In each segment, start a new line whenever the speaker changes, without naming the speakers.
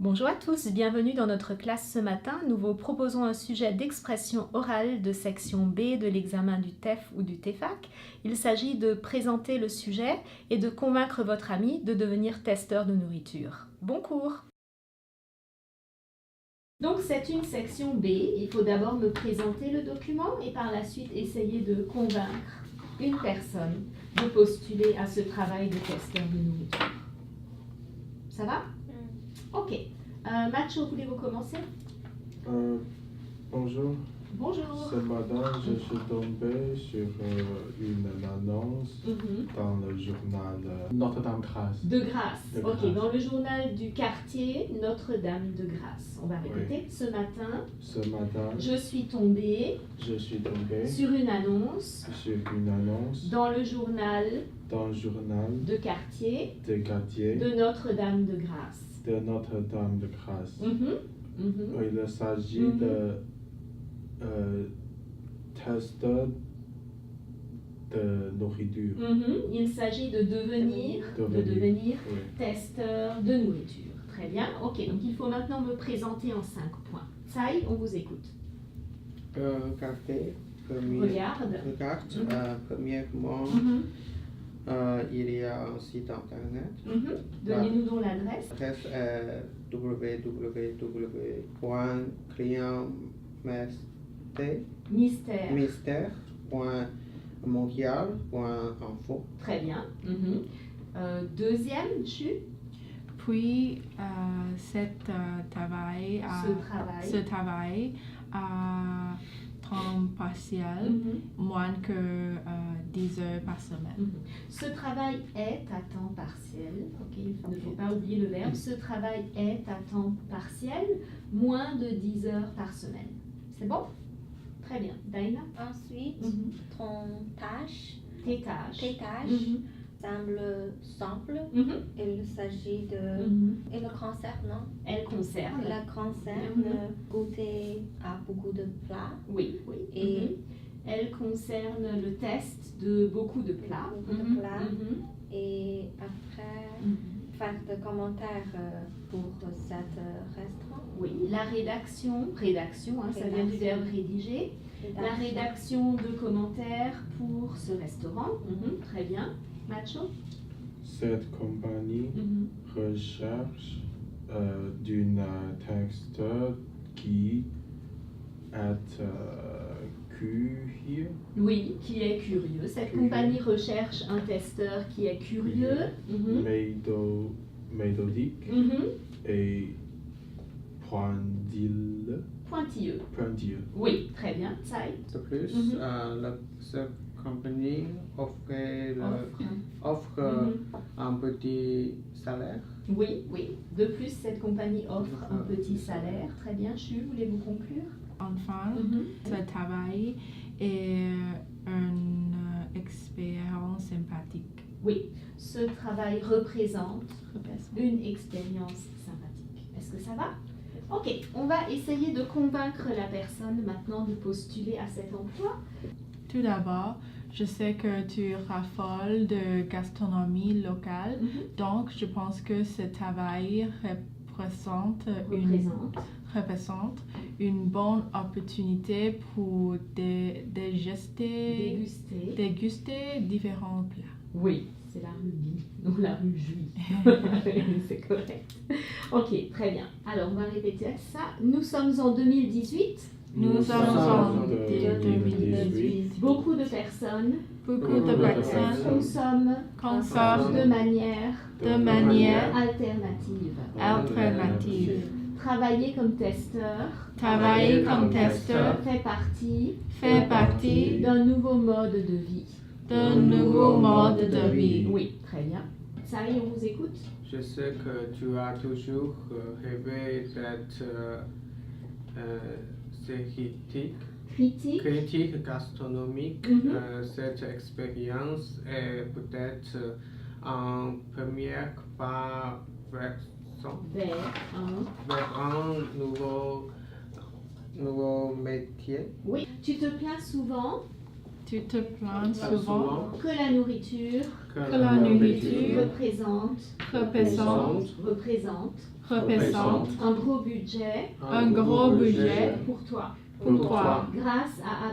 Bonjour à tous, bienvenue dans notre classe ce matin. Nous vous proposons un sujet d'expression orale de section B de l'examen du TEF ou du TEFAC. Il s'agit de présenter le sujet et de convaincre votre ami de devenir testeur de nourriture. Bon cours! Donc c'est une section B, il faut d'abord me présenter le document et par la suite essayer de convaincre une personne de postuler à ce travail de testeur de nourriture. Ça va? Ok. Macho, voulez-vous commencer?
Bonjour.
Bonjour.
Ce matin, je suis tombé sur une annonce dans le journal Notre-Dame-Grâce.
De Grâce.
De
Ok,
Grâce.
dans le journal du quartier Notre-Dame de Grâce. On va répéter. Ce matin, je suis tombée sur une annonce dans le journal de quartier de Notre-Dame de Grâce.
De Notre-Dame de Grâce. Il s'agit de testeur de nourriture.
Il s'agit de devenir
Oui.
testeur de nourriture. Très bien. Ok, donc il faut maintenant me présenter en 5 points. Tsai, on vous écoute.
Regardez,
Regarde.
premièrement, il y a un site internet.
Donnez-nous donc l'adresse.
L'adresse est www.clientmystère.mondial.info.
Très bien. Deuxième, Chu.
Puis, ce travail à temps partiel, moins que 10 heures par semaine.
Ce travail est à temps partiel. Ok, il ne faut pas oublier le verbe. Ce travail est à temps partiel, moins de 10 heures par semaine. C'est bon? Très bien. Daina?
Ensuite, tes tâches semblent simples. Il s'agit de... Elle concerne goûter à beaucoup de plats.
Oui.
Et
elle concerne le test de beaucoup de plats.
Et après, faire des commentaires pour cet restaurant.
Oui, la rédaction, ça vient du verbe rédiger. La rédaction de commentaires pour ce restaurant. Très bien. Macho?
Cette compagnie recherche d'une testeur qui est curieux.
Oui, qui est curieux. Cette compagnie recherche un testeur qui est curieux.
Méthodique et pointilleux.
Oui, très bien. Tsai?
De plus, cette compagnie offre un petit salaire.
Oui. De plus, cette compagnie offre un petit salaire. Très bien. Chu, voulez-vous conclure?
Enfin, ce travail est une expérience sympathique.
Oui, ce travail représente une expérience sympathique. Est-ce que ça va? Ok, on va essayer de convaincre la personne maintenant de postuler à cet emploi.
Tout d'abord, je sais que tu raffoles de gastronomie locale, donc je pense que ce travail représente une bonne opportunité pour déguster différents plats.
Oui, c'est la rue Guy, non la rue Juif. C'est correct. Ok, très bien. Alors, on va répéter ça. Nous sommes en 2018.
Nous sommes en
2018.
Beaucoup de personnes
consomment
de manière alternative. Travailler comme testeur fait partie d'un nouveau mode de vie. Oui, très bien. Ça y est, on vous écoute.
Je sais que tu as toujours rêvé d'être critique gastronomique. Cette expérience est peut-être un premier pas vers un nouveau métier.
Oui, tu te plains souvent
Tu te plains souvent
que la nourriture représente
un gros budget
pour toi.
Grâce
à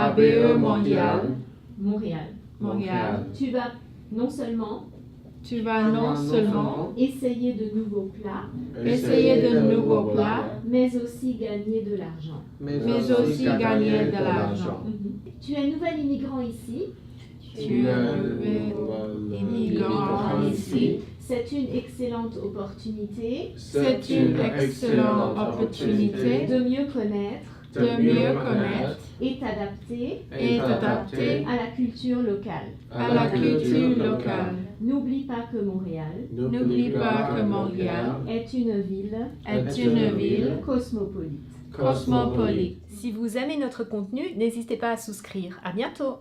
ABE Montréal.
Montréal.
Tu vas non seulement essayer de nouveaux plats, mais aussi gagner de l'argent. Tu es nouvel immigrant ici. C'est une excellente opportunité. De mieux connaître. Et t'adapter. À la culture locale. N'oublie pas que Montréal. Est une ville. Cosmopolite.
Cosmopolite.
Si vous aimez notre contenu, n'hésitez pas à souscrire. À bientôt.